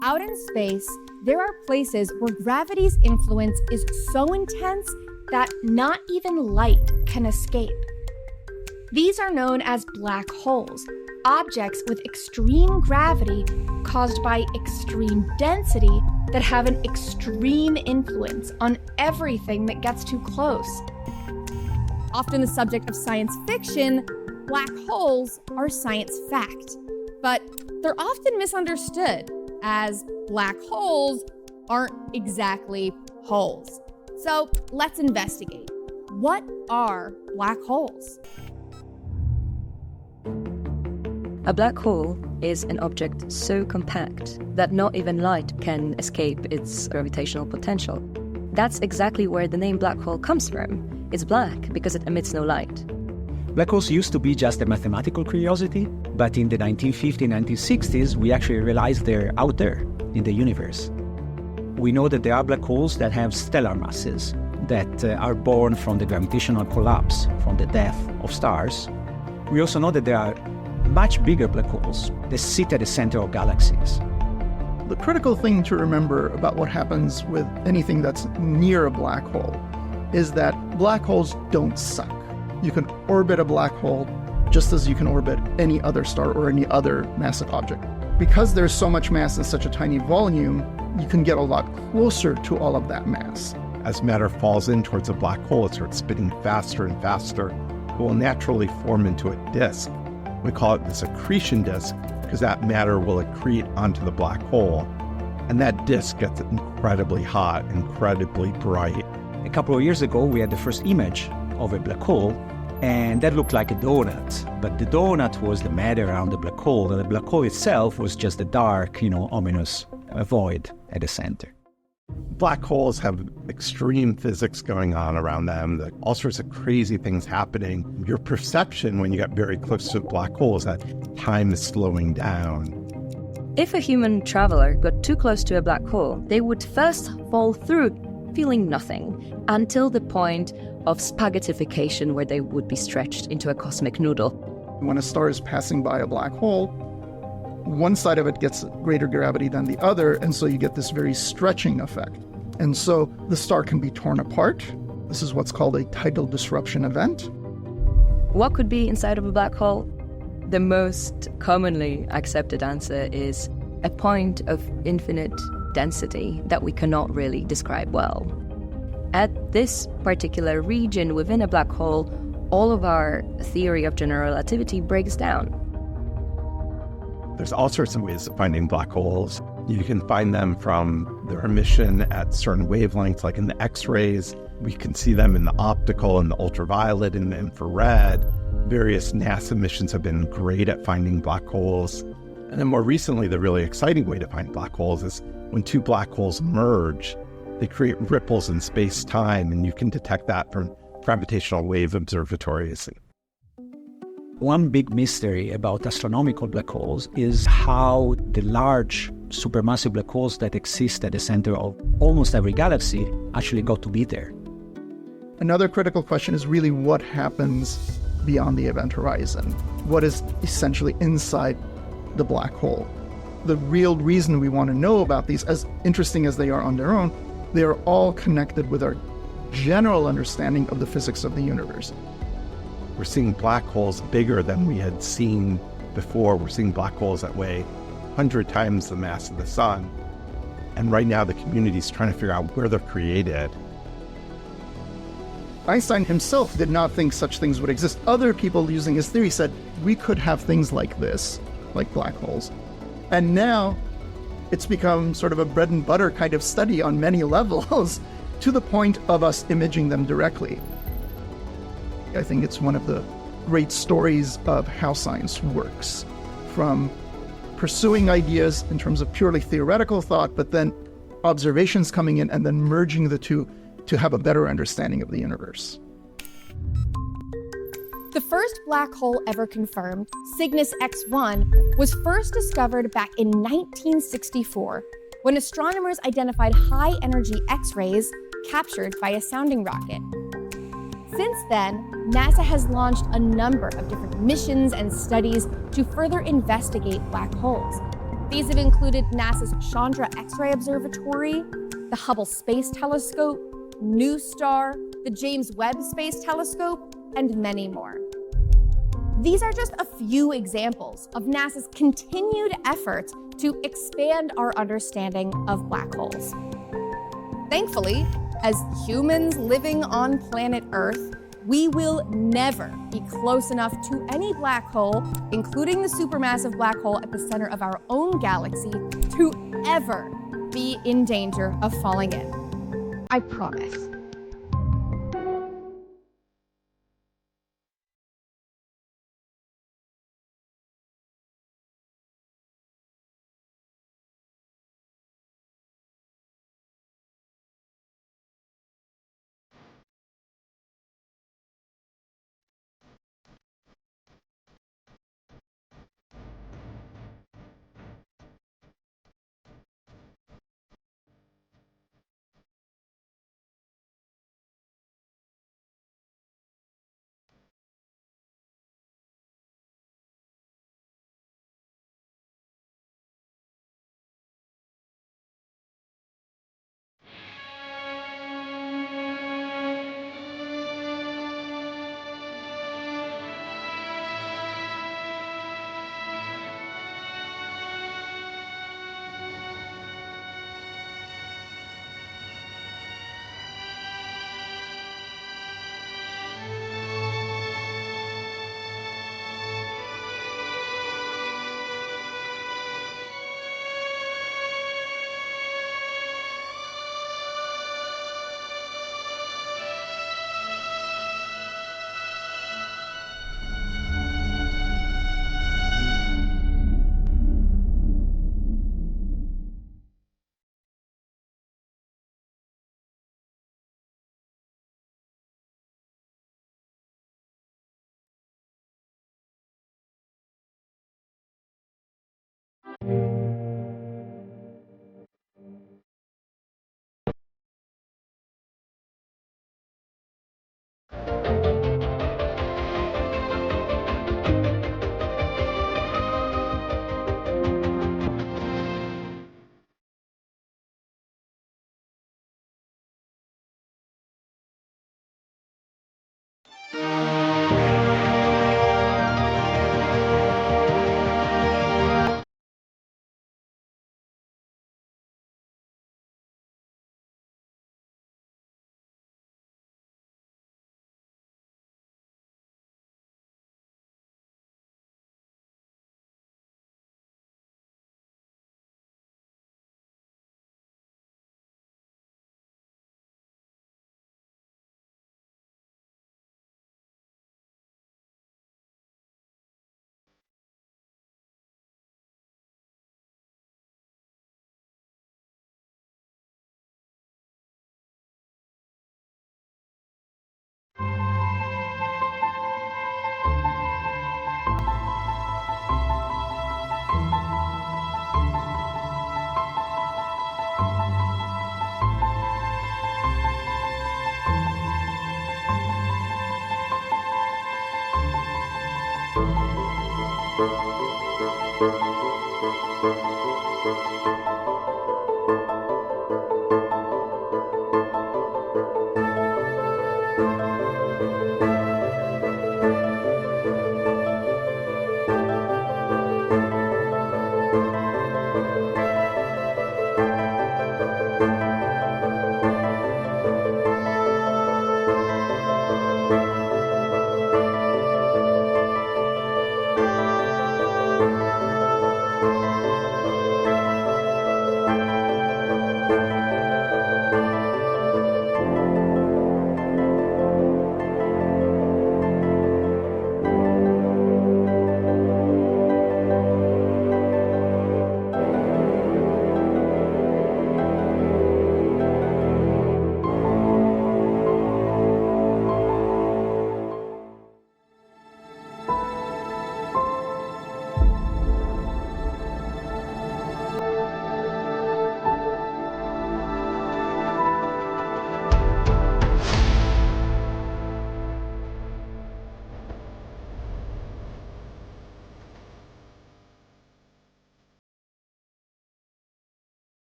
Out in space, there are places where gravity's influence is so intense that not even light can escape. These are known as black holes, objects with extreme gravity caused by extreme density that have an extreme influence on everything that gets too close. Often the subject of science fiction, black holes are science fact, but they're often misunderstood, as black holes aren't exactly holes. So let's investigate. What are black holes? A black hole is an object so compact that not even light can escape its gravitational potential. That's exactly where the name black hole comes from. It's black because it emits no light. Black holes used to be just a mathematical curiosity, but in the 1950s, 1960s, we actually realized they're out there in the universe. We know that there are black holes that have stellar masses that are born from the gravitational collapse, from the death of stars. We also know that there are much bigger black holes that sit at the center of galaxies. The critical thing to remember about what happens with anything that's near a black hole is that black holes don't suck. You can orbit a black hole just as you can orbit any other star or any other massive object. Because there's so much mass in such a tiny volume, you can get a lot closer to all of that mass. As matter falls in towards a black hole, it starts spinning faster and faster. It will naturally form into a disk. We call it this accretion disk because that matter will accrete onto the black hole. And that disk gets incredibly hot, incredibly bright. A couple of years ago, we had the first image of a black hole, and that looked like a donut. But the donut was the matter around the black hole, and the black hole itself was just a dark, ominous void at the center. Black holes have extreme physics going on around them, all sorts of crazy things happening. Your perception when you get very close to a black hole is that time is slowing down. If a human traveler got too close to a black hole, they would first fall through, feeling nothing, until the point of spaghettification, where they would be stretched into a cosmic noodle. When a star is passing by a black hole, one side of it gets greater gravity than the other, and so you get this very stretching effect. And so the star can be torn apart. This is what's called a tidal disruption event. What could be inside of a black hole? The most commonly accepted answer is a point of infinite density that we cannot really describe well. At this particular region within a black hole, all of our theory of general relativity breaks down. There's all sorts of ways of finding black holes. You can find them from their emission at certain wavelengths, like in the X-rays. We can see them in the optical and the ultraviolet and the infrared. Various NASA missions have been great at finding black holes. And then more recently, the really exciting way to find black holes is when two black holes merge, they create ripples in space-time, and you can detect that from gravitational wave observatories. One big mystery about astronomical black holes is how the large supermassive black holes that exist at the center of almost every galaxy actually got to be there. Another critical question is really what happens beyond the event horizon? What is essentially inside the black hole? The real reason we want to know about these, as interesting as they are on their own, they are all connected with our general understanding of the physics of the universe. We're seeing black holes bigger than we had seen before. We're seeing black holes that weigh 100 times the mass of the sun. And right now the community's trying to figure out where they're created. Einstein himself did not think such things would exist. Other people using his theory said we could have things like this, like black holes. And now it's become sort of a bread and butter kind of study on many levels to the point of us imaging them directly. I think it's one of the great stories of how science works, from pursuing ideas in terms of purely theoretical thought, but then observations coming in and then merging the two to have a better understanding of the universe. The first black hole ever confirmed, Cygnus X1, was first discovered back in 1964 when astronomers identified high-energy X-rays captured by a sounding rocket. Since then, NASA has launched a number of different missions and studies to further investigate black holes. These have included NASA's Chandra X-ray Observatory, the Hubble Space Telescope, NuSTAR, the James Webb Space Telescope, and many more. These are just a few examples of NASA's continued efforts to expand our understanding of black holes. Thankfully, as humans living on planet Earth, we will never be close enough to any black hole, including the supermassive black hole at the center of our own galaxy, to ever be in danger of falling in. I promise.